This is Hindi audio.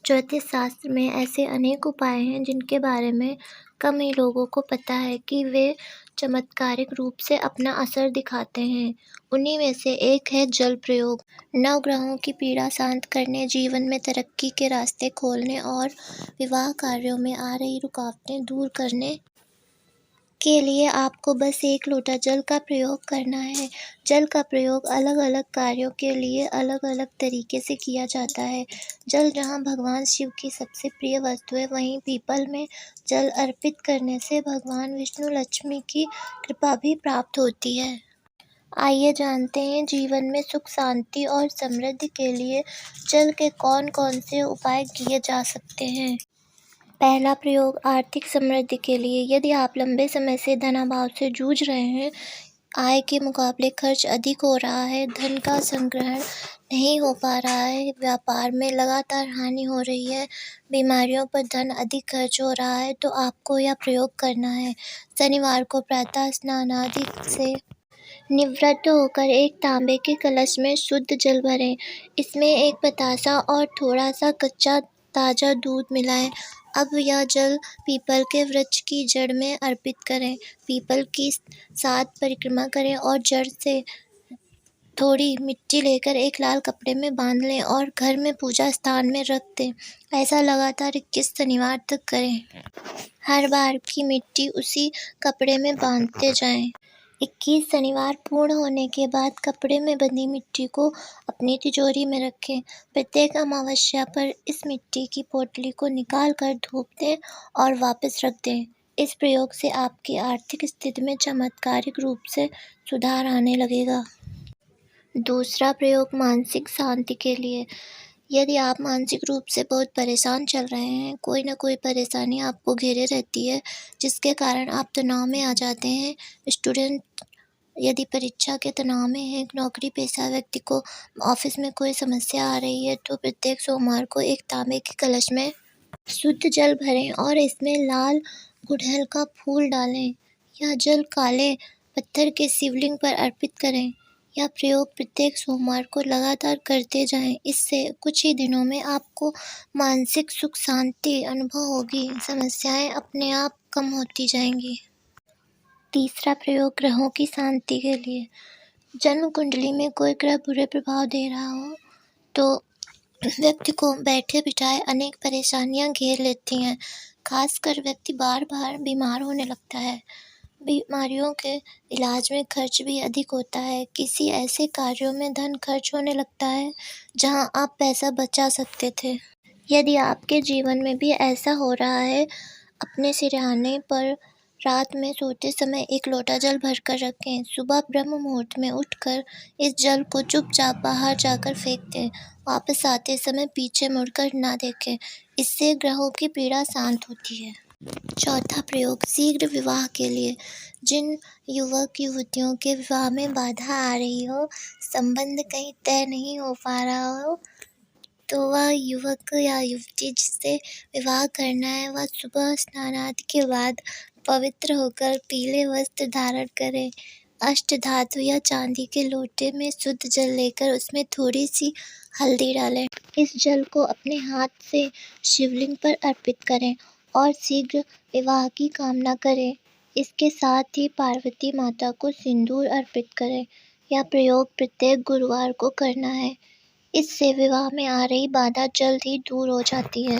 ज्योतिष शास्त्र में ऐसे अनेक उपाय हैं जिनके बारे में कम ही लोगों को पता है कि वे चमत्कारिक रूप से अपना असर दिखाते हैं। उन्हीं में से एक है जल प्रयोग। नवग्रहों की पीड़ा शांत करने, जीवन में तरक्की के रास्ते खोलने और विवाह कार्यों में आ रही रुकावटें दूर करने के लिए आपको बस एक लोटा जल का प्रयोग करना है। जल का प्रयोग अलग अलग कार्यों के लिए अलग अलग तरीके से किया जाता है। जल जहाँ भगवान शिव की सबसे प्रिय वस्तु है, वहीं पीपल में जल अर्पित करने से भगवान विष्णु लक्ष्मी की कृपा भी प्राप्त होती है। आइए जानते हैं जीवन में सुख, शांति और समृद्धि के लिए जल के कौन कौन से उपाय किए जा सकते हैं। पहला प्रयोग आर्थिक समृद्धि के लिए। यदि आप लंबे समय से धनाभाव से जूझ रहे हैं, आय के मुकाबले खर्च अधिक हो रहा है, धन का संग्रहण नहीं हो पा रहा है, व्यापार में लगातार हानि हो रही है, बीमारियों पर धन अधिक खर्च हो रहा है, तो आपको यह प्रयोग करना है। शनिवार को प्रातः स्नान आदि से निवृत्त होकर एक तांबे के कलश में शुद्ध जल भरें। इसमें एक बतासा और थोड़ा सा कच्चा ताज़ा दूध मिलाएं। अब यह जल पीपल के वृक्ष की जड़ में अर्पित करें। पीपल की 7 परिक्रमा करें और जड़ से थोड़ी मिट्टी लेकर एक लाल कपड़े में बांध लें और घर में पूजा स्थान में रख दें। ऐसा लगातार 21 शनिवार तक करें। हर बार की मिट्टी उसी कपड़े में बांधते जाएं। 21 शनिवार पूर्ण होने के बाद कपड़े में बंधी मिट्टी को अपनी तिजोरी में रखें। प्रत्येक अमावस्या पर इस मिट्टी की पोटली को निकाल कर धूप दें और वापस रख दें। इस प्रयोग से आपकी आर्थिक स्थिति में चमत्कारिक रूप से सुधार आने लगेगा। दूसरा प्रयोग मानसिक शांति के लिए। यदि आप मानसिक रूप से बहुत परेशान चल रहे हैं, कोई ना कोई परेशानी आपको घेरे रहती है, जिसके कारण आप तनाव में आ जाते हैं। स्टूडेंट यदि परीक्षा के तनाव में है, नौकरी पेशा व्यक्ति को ऑफिस में कोई समस्या आ रही है, तो प्रत्येक सोमवार को एक तांबे के कलश में शुद्ध जल भरें और इसमें लाल गुड़हल का फूल डालें। यह जल काले पत्थर के शिवलिंग पर अर्पित करें। यह प्रयोग प्रत्येक सोमवार को लगातार करते जाएं। इससे कुछ ही दिनों में आपको मानसिक सुख शांति अनुभव होगी। समस्याएं अपने आप कम होती जाएंगी। तीसरा प्रयोग ग्रहों की शांति के लिए। जन्म कुंडली में कोई ग्रह बुरे प्रभाव दे रहा हो तो व्यक्ति को बैठे बिठाए अनेक परेशानियां घेर लेती हैं। खासकर व्यक्ति बार बार बीमार होने लगता है। बीमारियों के इलाज में खर्च भी अधिक होता है। किसी ऐसे कार्यों में धन खर्च होने लगता है जहां आप पैसा बचा सकते थे। यदि आपके जीवन में भी ऐसा हो रहा है, अपने सिरहाने पर रात में सोते समय एक लोटा जल भरकर रखें। सुबह ब्रह्म मुहूर्त में उठकर इस जल को चुपचाप बाहर जाकर फेंक दें। वापस आते समय पीछे मुड़कर ना देखें। इससे ग्रहों की पीड़ा शांत होती है। चौथा प्रयोग शीघ्र विवाह के लिए। जिन युवक युवतियों के विवाह में बाधा आ रही हो, संबंध कहीं तय नहीं हो पा रहा हो, तो वह युवक या युवती जिससे विवाह करना है, वह सुबह स्नान आदि के बाद पवित्र होकर पीले वस्त्र धारण करें। अष्टधातु या चांदी के लोटे में शुद्ध जल लेकर उसमें थोड़ी सी हल्दी डालें। इस जल को अपने हाथ से शिवलिंग पर अर्पित करें और शीघ्र विवाह की कामना करें। इसके साथ ही पार्वती माता को सिंदूर अर्पित करें। यह प्रयोग प्रत्येक गुरुवार को करना है। इससे विवाह में आ रही बाधा जल्द ही दूर हो जाती है।